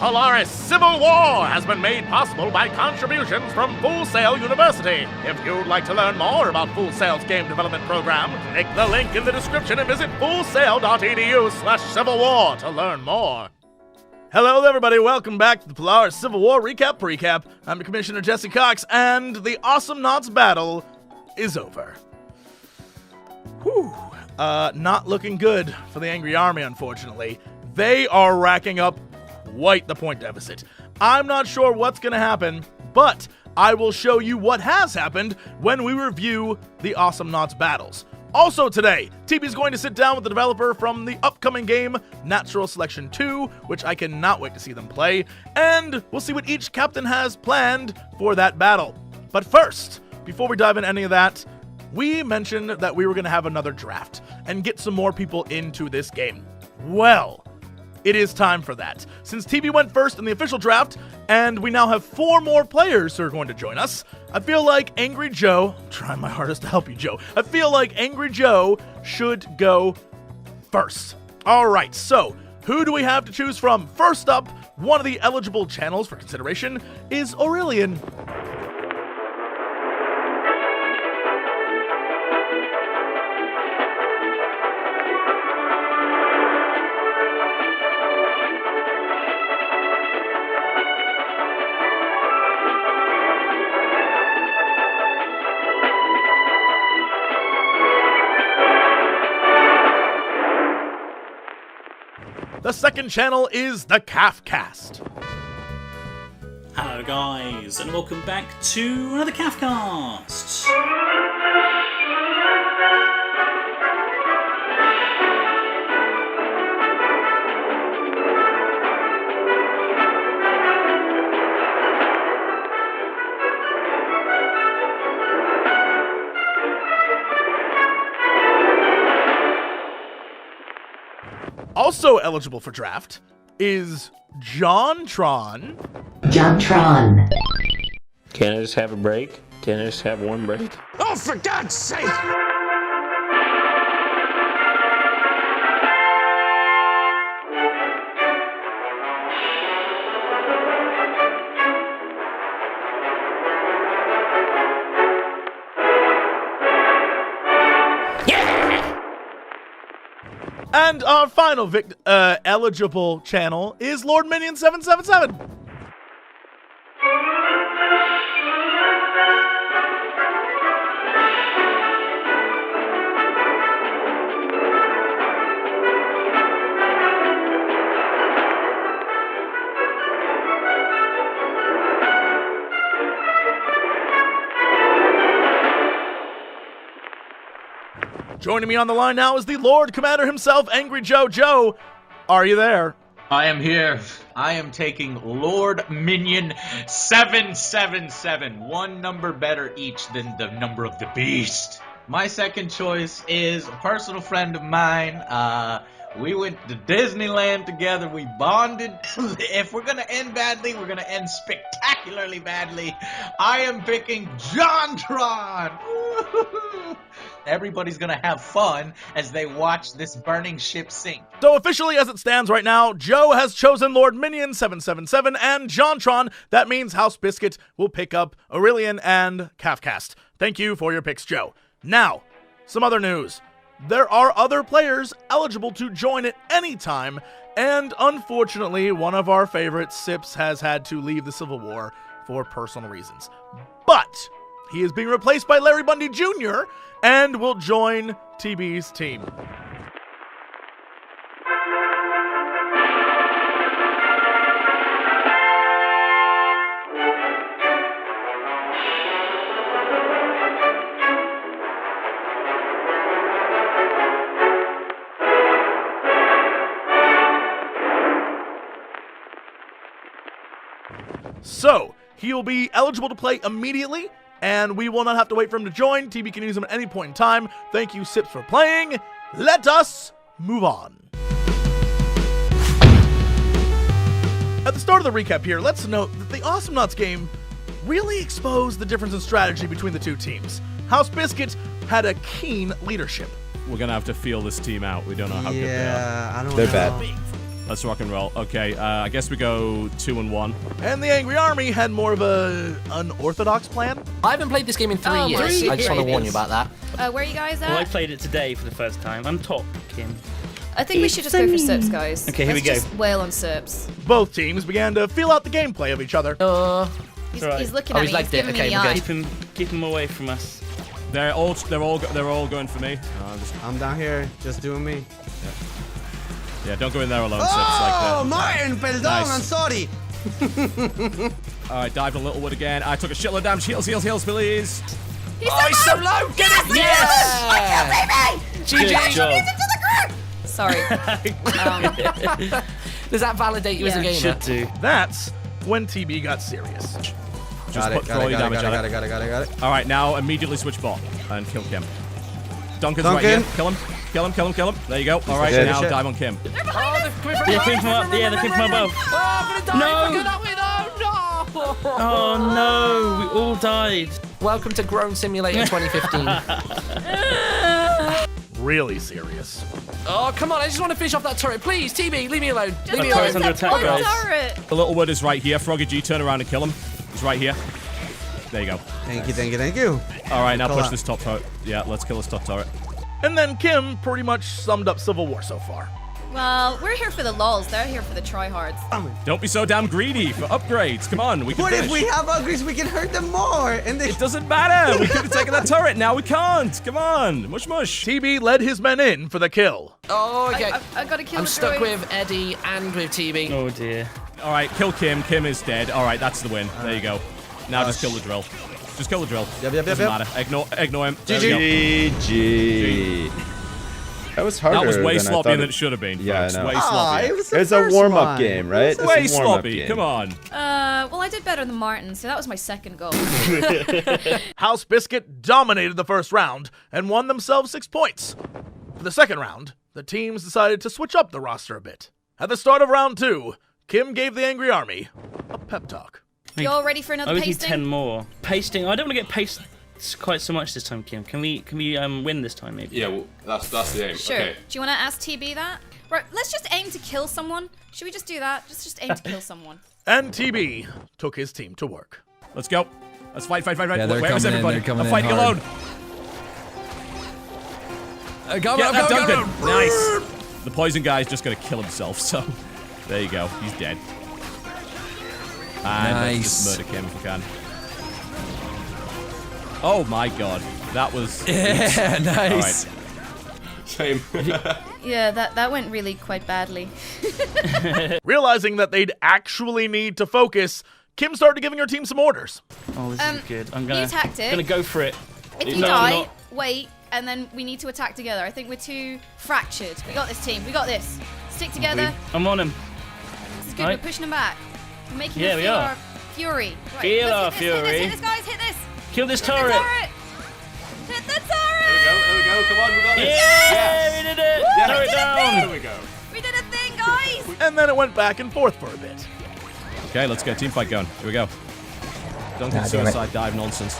Polaris Civil War has been made possible by contributions from Full Sail University. If you'd like to learn more about Full Sail's game development program, click the link in the description and visit fullsail.edu/Civil War to learn more. Hello everybody, welcome back to the Polaris Civil War Precap. I'm Commissioner Jesse Cox, and the Awesomenauts battle is over. Whew. Not looking good for the AngryArmy, unfortunately. They are racking up quite the point deficit. I'm not sure what's going to happen, but I will show you what has happened when we review the Awesomenauts battles. Also today, TB's going to sit down with the developer from the upcoming game, Natural Selection 2, which I cannot wait to see them play, and we'll see what each captain has planned for that battle. But first, before we dive into any of that, we mentioned that we were going to have another draft and get some more people into this game. Well, it is time for that. Since TB went first in the official draft, and we now have 4 more players who are going to join us, I feel like AngryJoe, I'm trying my hardest to help you, Joe. I feel like AngryJoe should go first. All right, so who do we have to choose from? First up, one of the eligible channels for consideration is Aurelian. The second channel is the CAFcast. Hello guys, and welcome back to another CAFcast. Also eligible for draft is JonTron. JonTron. Can I just have a break? Can I just have one break? Oh, for God's sake! And our final eligible channel is Lord Minion 777. Joining me on the line now is the Lord Commander himself, AngryJoe. Joe, are you there? I am here. I am taking Lord Minion 777. One number better each than the number of the beast. My second choice is a personal friend of mine. We went to Disneyland together. We bonded. If we're going to end badly, we're going to end spectacularly badly. I am picking JonTron. Everybody's going to have fun as they watch this burning ship sink. So officially as it stands right now, Joe has chosen Lord Minion 777 and JonTron. That means House Biscuit will pick up Aurelian and CAFcast. Thank you for your picks, Joe. Now, some other news. There are other players eligible to join at any time, and unfortunately, one of our favorites, Sips, has had to leave the Civil War for personal reasons. But he is being replaced by Larry Bundy Jr., and will join TB's team. So, he will be eligible to play immediately, and we will not have to wait for him to join. TB can use him at any point in time. Thank you, Sips, for playing. Let us move on. At the start of the recap here, let's note that the Awesomenauts game really exposed the difference in strategy between the two teams. House Biscuit had a keen leadership. We're gonna have to feel this team out. We don't know how good they are. I don't They're know. bad. Let's rock and roll. Okay, I guess we go 2 and 1. And the Angry Army had more of a unorthodox plan. I haven't played this game in 3 years. I just want to warn you about that. Where are you guys at? Well, I played it today for the first time. I'm top, Kim. I think we should just go for Sips, guys. Okay, here we go. Just wail on Sips. Both teams began to feel out the gameplay of each other. He's looking at me. He's giving me the eye. Keep him away from us. They're all going for me. I'm down here, just doing me. Yeah, don't go in there alone, Sips. Oh, Martyn, perdón, nice. I'm sorry. All right, dive to Littlewood again. I took a shitload of damage. Heals, please. He's so low. Get it! Yes! Good job. Sorry. Does that validate you as a gamer? Should do. That's when TB got serious. Just throw your damage at it. Got it. All right, now immediately switch bot and kill Kim. Duncan's right here. Kill him. There you go. All right, now dive on Kim. They're coming from up. Yeah, they're coming from above. Oh, I'm gonna die. No! Oh no, we all died. Welcome to Grown Simulator 2015. Really serious. Oh, come on, I just want to finish off that turret. Please, TB, leave me alone. Leave me alone. Under attack, guys. The Littlewood is right here. Froggy G, turn around and kill him. He's right here. There you go. Thank you. All right, now push this top turret. Yeah, let's kill this top turret. And then Kim pretty much summed up Civil War so far. Well, we're here for the lols. They're here for the tryhards. Don't be so damn greedy for upgrades. Come on, we can What finish. if we have upgrades? We can hurt them more. And It doesn't matter. We could have taken that turret. Now we can't. Come on, mush. TB led his men in for the kill. Oh, okay. I gotta kill I'm the stuck droid. with Eddie and with TB. Oh dear. All right, kill Kim. Kim is dead. All right, that's the win. There you go. Now just kill the drill. Just kill the drill. Yep. Doesn't matter. Ignore him. GG. That was harder. That was way than sloppier I than it should have been. Yeah, folks. I know. Way sloppier. It was a warm-up game, right? It's Way a warm-up sloppy. game. Come on. Well, I did better than Martyn, so that was my second goal. House Biscuit dominated the first round and won themselves 6 points. For the second round, the teams decided to switch up the roster a bit. At the start of round 2, Kim gave the Angry Army a pep talk. You all ready for another I would need pasting? 10 more. Pasting. I don't want to get pasted quite so much this time, Kim. Can we win this time, maybe? Yeah, well, that's the aim. Sure. Okay. Do you want to ask TB that? Right, let's just aim to kill someone. Should we just do that? Just aim to kill someone. And TB took his team to work. Let's go. Let's fight. Yeah, they're Where is coming in, everybody? they're coming I'm in fighting hard. alone. Go, Get that go, Duncan. go. Nice. The poison guy's just gonna kill himself. So there you go. He's dead. And let's just murder Kim if we can. Oh my god, that was. Yeah, nice. All right. Same. Yeah, that went really quite badly. Realizing that they'd actually need to focus, Kim started giving her team some orders. Oh, this is good. I'm New tactic. gonna go for it. If you die, wait, and then we need to attack together. I think we're too fractured. We got this, team. We got this. Stick together. I'm on him. This is good. Right. We're pushing them back. We're making Yeah, them we feel are. our fury. Right, Feel let's our hit this, fury. Hit this, guys. Hit this. Kill this Hit the turret. turret. Hit the turret. There we go. Come on, we got this. Yeah, we did it. Turret down. There we go. We did a thing, guys. And then it went back and forth for a bit. Okay, let's get a team fight going. Here we go. Duncan suicide dive nonsense.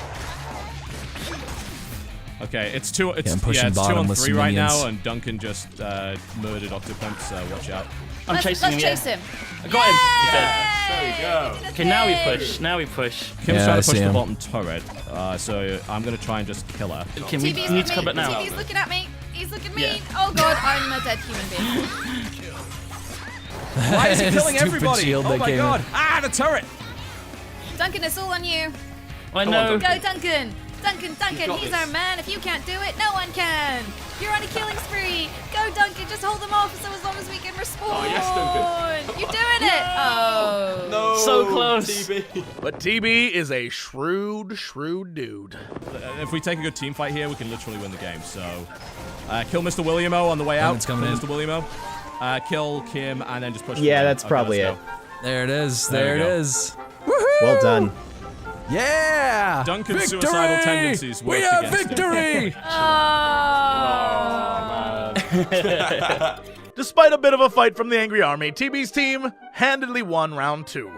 Okay, it's two. It's I'm pushing it's 2 bottom on with 3 some right minions. now, and Duncan just murdered Octopimp. So watch out. I'm chasing him. Let's chase him. I got him. He's dead. There we go. Okay, now we push. Now we push. Kim's Yeah, trying I to push see the him. bottom turret, so I'm gonna try and just kill her. Kim, we TV's need with to me. come back now. TV's looking at me. He's looking mean. Yeah. Oh god, I'm a dead human being. Why is he killing Stupid everybody? shield Oh that my came in. god! Ah, the turret! Duncan, it's all on you. I know. Go, Duncan. Duncan, he's our man. If you can't do it, no one can. You're on a killing spree. Go, Duncan. Just hold them off so as long as we can respawn. Oh, yes, Duncan. You're doing it. Oh. No. So close. TB. But TB is a shrewd dude. If we take a good team fight here, we can literally win the game. So, kill MrWilliamo on the way out. It's coming in. MrWilliamo. Kill Kim, and then just push. Yeah, them. that's probably let's it. go. There it is. There There we it go. is. Well done. Yeah! Duncan's victory! suicidal tendencies We worked have against him. victory! Despite a bit of a fight from the Angry Army, TB's team handedly won round 2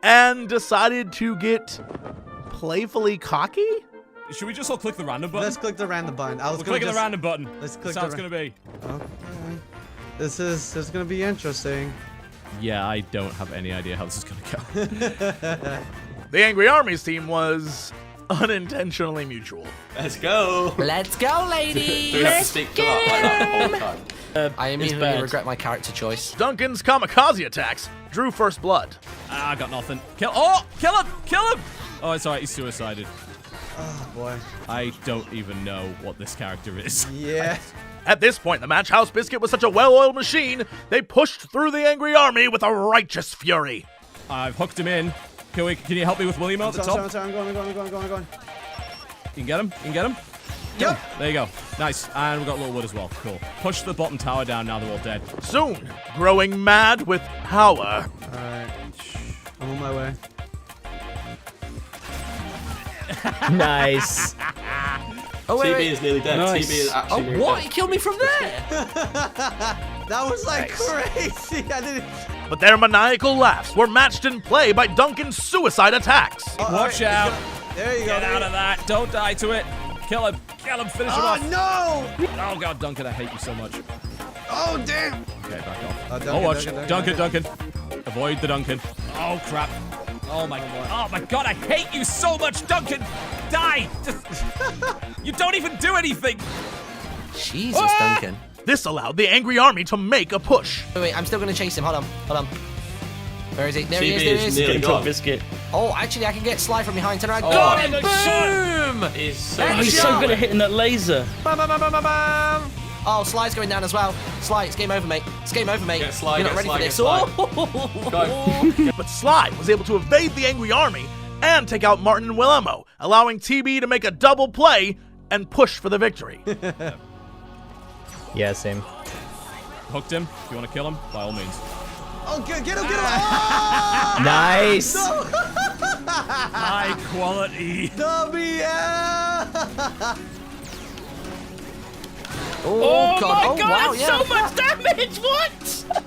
and decided to get playfully cocky? Should we just all click the random button? Let's click the random button. We're clicking the random button. Let's click That's how the it's gonna be. Okay. This is gonna be interesting. Yeah, I don't have any idea how this is going to go. The Angry Army's team was unintentionally mutual. Let's go. Let's go, ladies. Do we have to stick to that like that the whole time? I immediately regret my character choice. Duncan's kamikaze attacks drew first blood. I got nothing. Kill him! Kill him! Oh, it's alright, he's suicided. Oh, boy. I don't even know what this character is. Yeah. At this point in the match, House Biscuit was such a well-oiled machine, they pushed through the Angry Army with a righteous fury. I've hooked him in. Can you help me with Williamo at the top? I'm going. You can get him? Yep. There you go. Nice. And we've got a little wood as well. Cool. Push the bottom tower down now they're all dead. Soon, growing mad with power. Alright. I'm on my way. Nice. Oh, TB is nearly dead. Nice. TB is actually nearly what? dead. He killed me from there? That was like crazy. I didn't. But their maniacal laughs were matched in play by Duncan's suicide attacks. Watch out. There you go. Get out of that. Don't die to it. Kill him. Finish him off. No! Oh, God, Duncan, I hate you so much. Oh, damn. Okay, back off. Duncan, watch. Duncan. Duncan. Avoid the Duncan. Oh, crap. Oh, my God, I hate you so much, Duncan. Die. You don't even do anything. Jesus, Duncan. This allowed the Angry Army to make a push. Wait, I'm still going to chase him. Hold on. Where is he? There he TB is. There he is is. nearly gone. Biscuit. Oh, actually, I can get Sly from behind. Turn around. Oh, Got him. no, Boom! He's so Oh, he's so good at hitting that laser. Bam, bam, bam, bam, bam, bam. Oh, Sly's going down as well. Sly, it's game over, mate. It's game over, mate. Get Sly, You're not get ready Sly, for get this. Sly. Oh. But Sly was able to evade the Angry Army and take out Martyn and YogscastSips, allowing TB to make a double play and push for the victory. Yeah, same. Hooked him. If you want to kill him, by all means. Oh, get him. Oh! Nice. No. High quality. Oh, God. my Oh, God, wow, that's yeah. so much damage! What?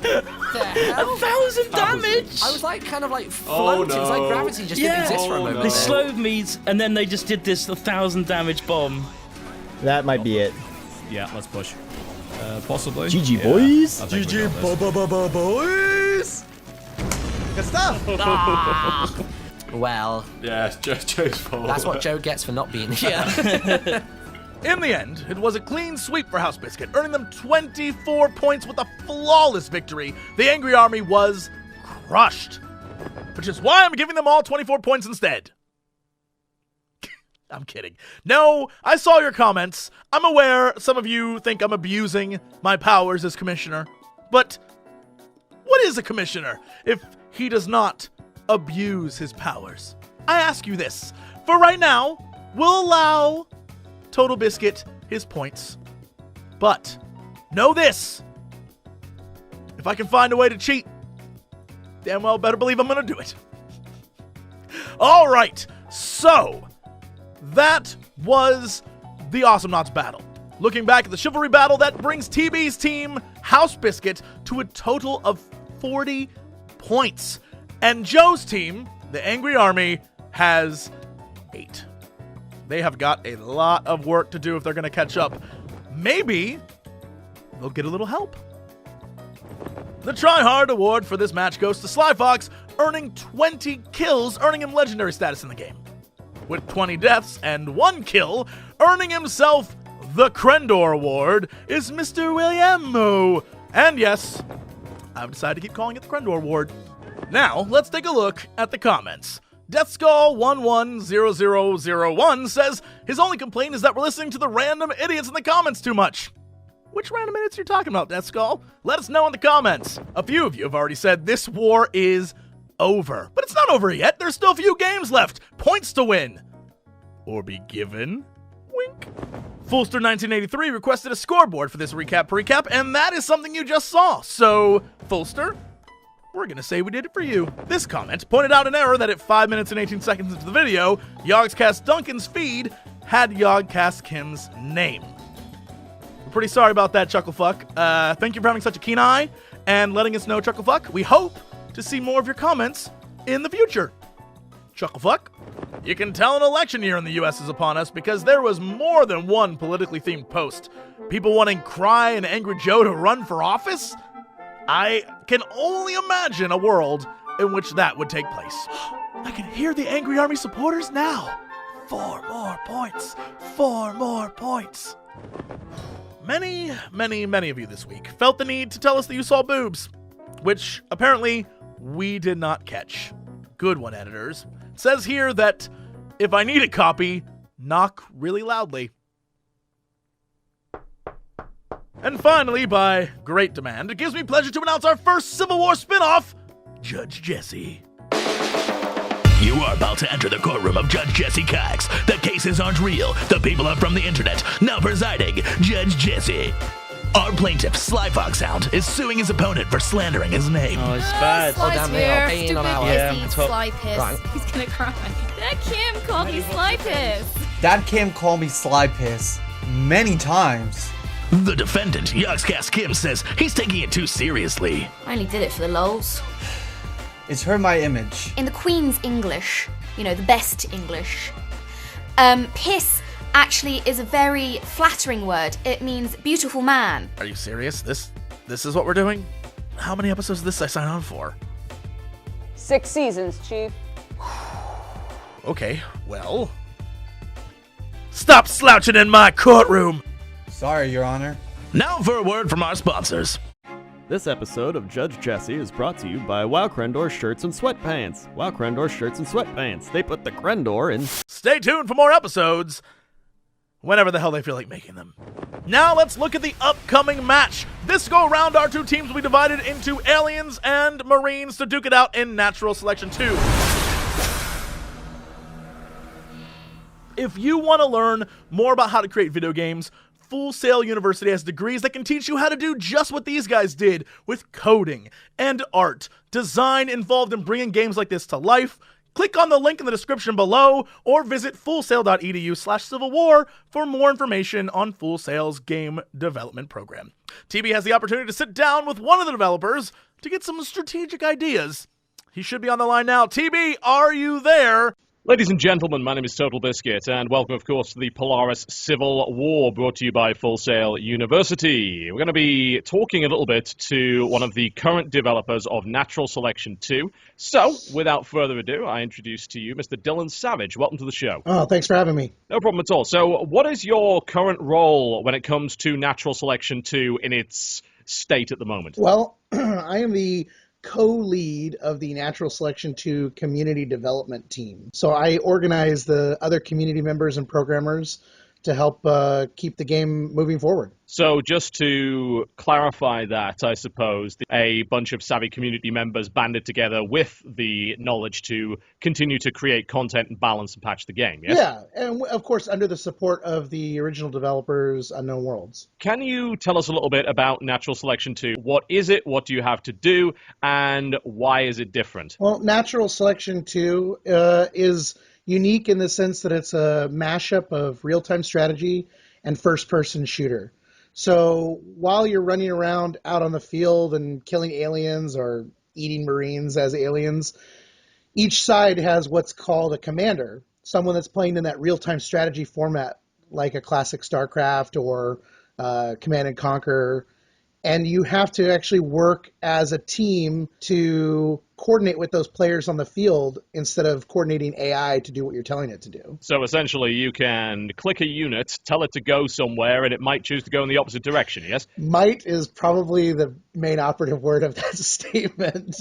The hell? 1,000 damage! I was like, kind of like floating. It was like gravity just didn't exist for a moment. They there. slowed me, and then they just did this 1,000 damage bomb. That might be it. Yeah, let's push. Possibly. GG, boys. I think we got this. boys. Good stuff. Well, Yeah, it's Joe's fault. that's what Joe gets for not being here. In the end, it was a clean sweep for House Biscuit, earning them 24 points with a flawless victory. The Angry Army was crushed, which is why I'm giving them all 24 points instead. I'm kidding. No, I saw your comments. I'm aware some of you think I'm abusing my powers as commissioner, but what is a commissioner if he does not abuse his powers? I ask you this. For right now, we'll allow TotalBiscuit his points. But know this. If I can find a way to cheat, damn well better believe I'm gonna do it. All right, so that was the Awesomenauts battle. Looking back at the Chivalry battle, that brings TB's team, House Biscuit, to a total of 40 points. And Joe's team, the Angry Army, has 8. They have got a lot of work to do if they're going to catch up. Maybe they'll get a little help. The Try Hard award for this match goes to Slyfox, earning 20 kills, earning him legendary status in the game. With 20 deaths and 1 kill, earning himself the Crendor award is MrWilliamo. And yes, I've decided to keep calling it the Crendor award. Now, let's take a look at the comments. DeathSkull110001 says his only complaint is that we're listening to the random idiots in the comments too much. Which random idiots are you talking about, DeathSkull? Let us know in the comments. A few of you have already said this war is over. But it's not over yet. There's still a few games left. Points to win. Or be given. Wink. Fulster1983 requested a scoreboard for this Precap, and that is something you just saw. So, Fulster, we're gonna say we did it for you. This comment pointed out an error that at 5 minutes and 18 seconds into the video, YogscastDuncan's feed had YogscastKim's name. We're pretty sorry about that, Chucklefuck. Thank you for having such a keen eye and letting us know, Chucklefuck. We hope to see more of your comments in the future. Chucklefuck. You can tell an election year in the US is upon us because there was more than one politically themed post. People wanting Cry and AngryJoe to run for office? I can only imagine a world in which that would take place. I can hear the AngryArmy supporters now. 4 more points. 4 more points. Many of you this week felt the need to tell us that you saw boobs, which apparently we did not catch. Good one, editors. It says here that if I need a copy, knock really loudly. And finally, by great demand, it gives me pleasure to announce our first Civil War spin-off, Judge Jesse. You are about to enter the courtroom of Judge Jesse Cox. The cases aren't real. The people are from the internet. Now presiding, Judge Jesse. Our plaintiff, Slyfoxhound, is suing his opponent for slandering his name. Oh, it's bad. Sly's damn, here. I'll pay in on that one. Yeah, Stupid top. Sly piss. Right. He's gonna cry. That Kim called me Sly piss. Dad Kim called me Sly Piss many times. The defendant, YogscastKim, says he's taking it too seriously. I only did it for the lols. It's hurt my image. In the Queen's English, you know, the best English, piss actually is a very flattering word. It means beautiful man. Are you serious? This is what we're doing? How many episodes of this I sign on for? 6 seasons, Chief. Okay, well... Stop slouching in my courtroom! Sorry, Your Honor. Now for a word from our sponsors. This episode of Judge Jesse is brought to you by Wow Crendor Shirts and Sweatpants. Wow Crendor Shirts and Sweatpants. They put the Crendor in. Stay tuned for more episodes, whenever the hell they feel like making them. Now let's look at the upcoming match. This go around, our two teams will be divided into aliens and marines to duke it out in Natural Selection 2. If you want to learn more about how to create video games, Full Sail University has degrees that can teach you how to do just what these guys did with coding and art, design involved in bringing games like this to life. Click on the link in the description below or visit fullsail.edu/Civil War for more information on Full Sail's game development program. TB has the opportunity to sit down with one of the developers to get some strategic ideas. He should be on the line now. TB, are you there? Ladies and gentlemen, my name is TotalBiscuit, and welcome, of course, to the Polaris Civil War, brought to you by Full Sail University. We're going to be talking a little bit to one of the current developers of Natural Selection 2. So, without further ado, I introduce to you Mr. Dylan Savage. Welcome to the show. Oh, thanks for having me. No problem at all. So, what is your current role when it comes to Natural Selection 2 in its state at the moment? Well, I am the co-lead of the Natural Selection 2 community development team. So I organize the other community members and programmers to help keep the game moving forward. So just to clarify that, I suppose, a bunch of savvy community members banded together with the knowledge to continue to create content and balance and patch the game, yes? Yeah, and of course under the support of the original developers, Unknown Worlds. Can you tell us a little bit about Natural Selection 2? What is it, what do you have to do, and why is it different? Well, Natural Selection 2 is unique in the sense that it's a mashup of real-time strategy and first-person shooter. So while you're running around out on the field and killing aliens or eating Marines as aliens, each side has what's called a commander, someone that's playing in that real-time strategy format like a classic StarCraft or Command and Conquer. And you have to actually work as a team to coordinate with those players on the field instead of coordinating AI to do what you're telling it to do. So essentially you can click a unit, tell it to go somewhere, and it might choose to go in the opposite direction, yes? Might is probably the main operative word of that statement.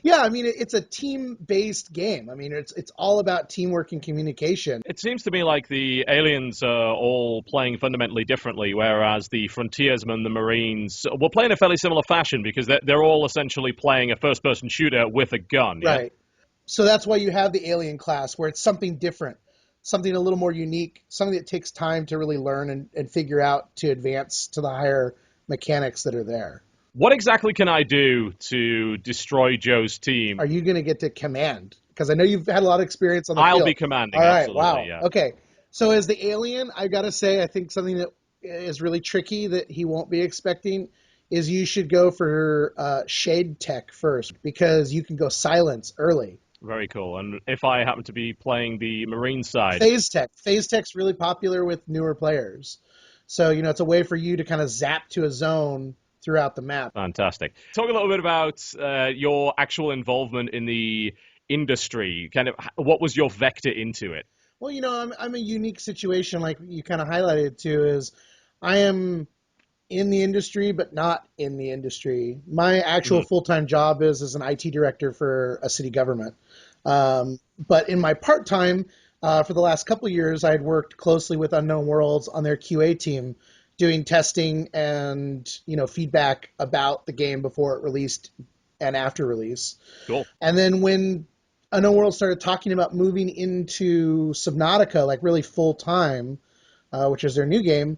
Yeah, I mean, it's a team-based game. I mean, it's all about teamwork and communication. It seems to me like the aliens are all playing fundamentally differently, whereas the frontiersmen, the Marines, were playing in a fairly similar fashion because they're all essentially playing a first-person shooter with a gun. Yeah? Right. So that's why you have the alien class, where it's something different, something a little more unique, something that takes time to really learn and figure out to advance to the higher mechanics that are there. What exactly can I do to destroy Joe's team? Are you going to get to command? Because I know you've had a lot of experience on the field. I'll be commanding, all right, absolutely, wow. Yeah. Okay, so as the alien, I've got to say, I think something that is really tricky that he won't be expecting is you should go for shade tech first, because you can go silence early. Very cool. And if I happen to be playing the Marine side? Phase tech. Phase tech's really popular with newer players. So, you know, it's a way for you to kind of zap to a zone throughout the map. Fantastic. Talk a little bit about your actual involvement in the industry. Kind of, what was your vector into it? Well, I'm a unique situation, like you kind of highlighted too, is I am in the industry, but not in the industry. My actual full-time job is as an IT director for a city government. But in my part-time, for the last couple of years, I had worked closely with Unknown Worlds on their QA team, doing testing and feedback about the game before it released and after release. Cool. And then when Unknown Worlds started talking about moving into Subnautica, like really full-time, which is their new game,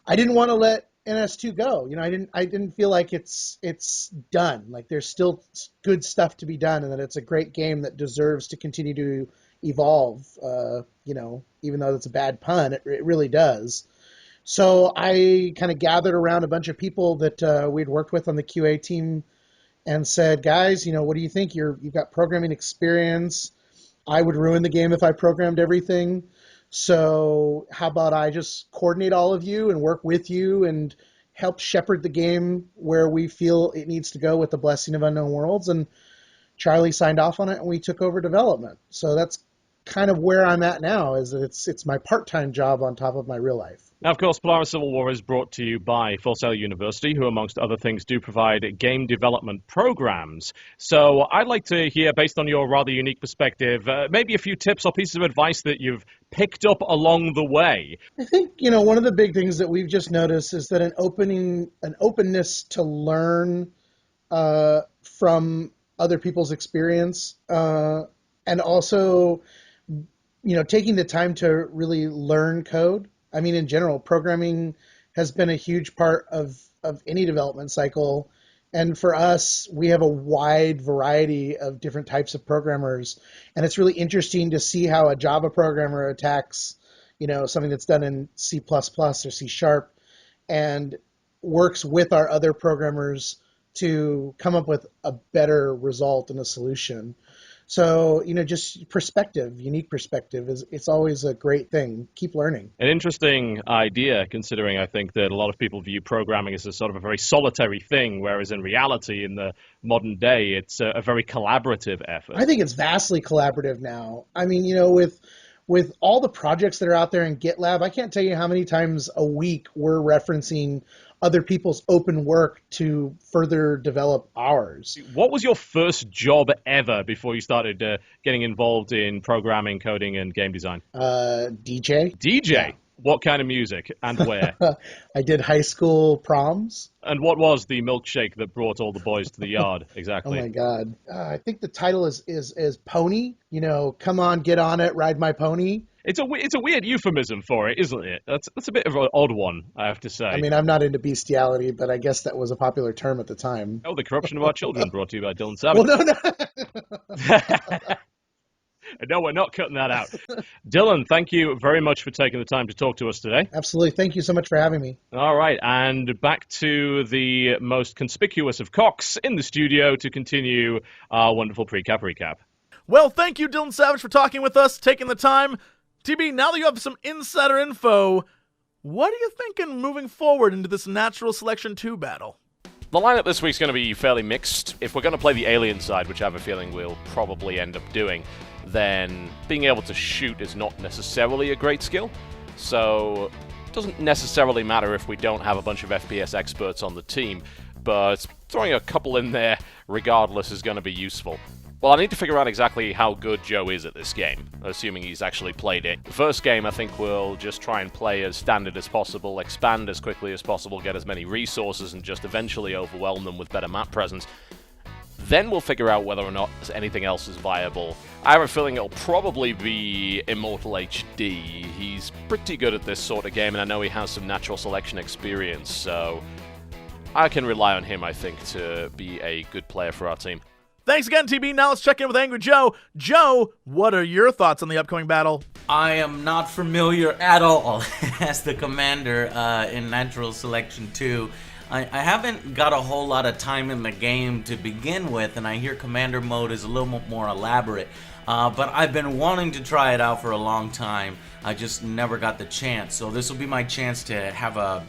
I didn't want to let NS2 go. I didn't feel like it's done. Like there's still good stuff to be done, and that it's a great game that deserves to continue to evolve. Even though that's a bad pun, it really does. So I kind of gathered around a bunch of people that we'd worked with on the QA team and said, guys, what do you think? You've got programming experience. I would ruin the game if I programmed everything. So how about I just coordinate all of you and work with you and help shepherd the game where we feel it needs to go with the blessing of Unknown Worlds? And Charlie signed off on it, and we took over development. So that's kind of where I'm at now, is that it's my part-time job on top of my real life. Now, of course, Polaris Civil War is brought to you by Full Sail University, who, amongst other things, do provide game development programs. So I'd like to hear, based on your rather unique perspective, maybe a few tips or pieces of advice that you've picked up along the way. I think, one of the big things that we've just noticed is that an openness to learn from other people's experience, and also, taking the time to really learn code. I mean, in general, programming has been a huge part of any development cycle. And for us, we have a wide variety of different types of programmers. And it's really interesting to see how a Java programmer attacks, something that's done in C++ or C# and works with our other programmers to come up with a better result and a solution. So, just unique perspective it's always a great thing. Keep learning. An interesting idea, considering I think that a lot of people view programming as a sort of a very solitary thing, whereas in reality, in the modern day, it's a very collaborative effort. I think it's vastly collaborative now. I mean, with all the projects that are out there in GitLab, I can't tell you how many times a week we're referencing other people's open work to further develop ours. What was your first job ever before you started getting involved in programming, coding, and game design? DJ. DJ? Yeah. What kind of music and where? I did high school proms. And what was the milkshake that brought all the boys to the yard, exactly? Oh my God. I think the title is Pony. Come on, get on it, ride my pony. It's a weird euphemism for it, isn't it? That's a bit of an odd one, I have to say. I mean, I'm not into bestiality, but I guess that was a popular term at the time. Oh, the corruption of our children, brought to you by Dylan Savage. Well, no. No, we're not cutting that out. Dylan, thank you very much for taking the time to talk to us today. Absolutely. Thank you so much for having me. All right, and back to the most conspicuous of cocks in the studio to continue our wonderful Precap recap. Well, thank you, Dylan Savage, for talking with us, taking the time. TB, now that you have some insider info, what are you thinking moving forward into this Natural Selection 2 battle? The lineup this week's going to be fairly mixed. If we're going to play the alien side, which I have a feeling we'll probably end up doing, then being able to shoot is not necessarily a great skill. So it doesn't necessarily matter if we don't have a bunch of FPS experts on the team, but throwing a couple in there regardless is going to be useful. Well, I need to figure out exactly how good Joe is at this game, assuming he's actually played it. The first game, I think we'll just try and play as standard as possible, expand as quickly as possible, get as many resources, and just eventually overwhelm them with better map presence. Then we'll figure out whether or not anything else is viable. I have a feeling it'll probably be Immortal HD. He's pretty good at this sort of game, and I know he has some natural selection experience, so I can rely on him, I think, to be a good player for our team. Thanks again, TB. Now let's check in with AngryJoe. Joe, what are your thoughts on the upcoming battle? I am not familiar at all as the commander in Natural Selection 2. I haven't got a whole lot of time in the game to begin with, and I hear Commander Mode is a little more elaborate. But I've been wanting to try it out for a long time. I just never got the chance. So this will be my chance to have a,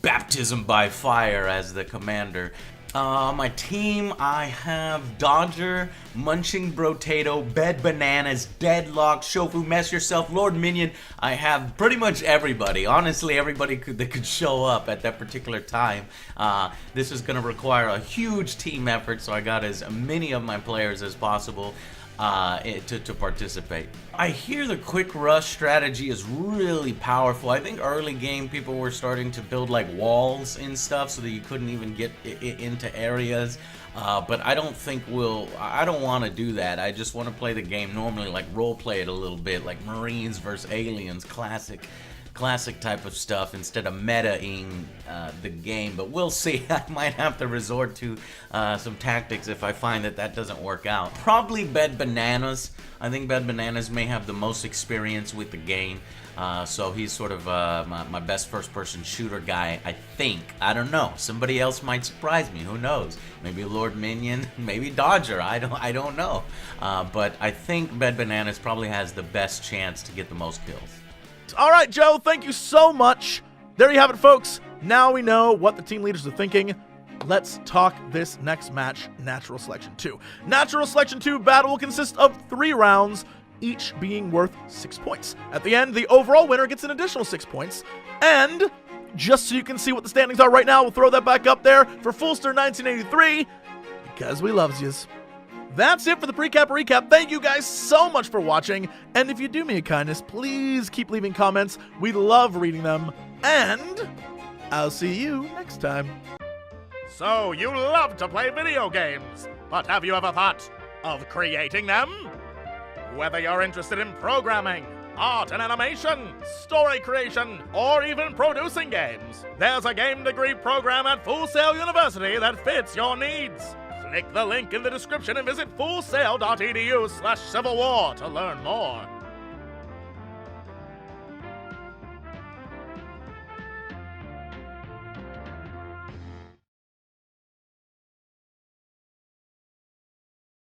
baptism by fire as the commander. My team, I have Dodger, Munching Brotato, Bed Bananas, Deadlock, Shofu, Mess Yourself, Lord Minion. I have pretty much everybody. Honestly, everybody that could show up at that particular time. This is going to require a huge team effort, so I got as many of my players as possible to participate. I hear the quick rush strategy is really powerful. I think early game people were starting to build like walls and stuff so that you couldn't even get into areas. But I don't think I don't want to do that. I just want to play the game normally, like role play it a little bit, like Marines versus Aliens, classic type of stuff instead of meta-ing the game. But we'll see. I might have to resort to some tactics if I find that doesn't work out. Probably Bed Bananas. I think Bed Bananas may have the most experience with the game. So he's sort of my best first-person shooter guy, I think. I don't know. Somebody else might surprise me. Who knows? Maybe Lord Minion, maybe Dodger. I don't know. But I think Bed Bananas probably has the best chance to get the most kills. All right, Joe, thank you so much. There you have it, folks. Now we know what the team leaders are thinking. Let's talk this next match, Natural Selection 2. Natural Selection 2 battle will consist of 3 rounds, each being worth 6 points. At the end, the overall winner gets an additional 6 points. And just so you can see what the standings are right now, we'll throw that back up there for Fulster 1983, because we loves yous. That's it for the Precap Recap. Thank you guys so much for watching. And if you do me a kindness, please keep leaving comments. We love reading them. And I'll see you next time. So, you love to play video games, but have you ever thought of creating them? Whether you're interested in programming, art and animation, story creation, or even producing games, there's a game degree program at Full Sail University that fits your needs. Click the link in the description and visit fullsail.edu/Civil War to learn more.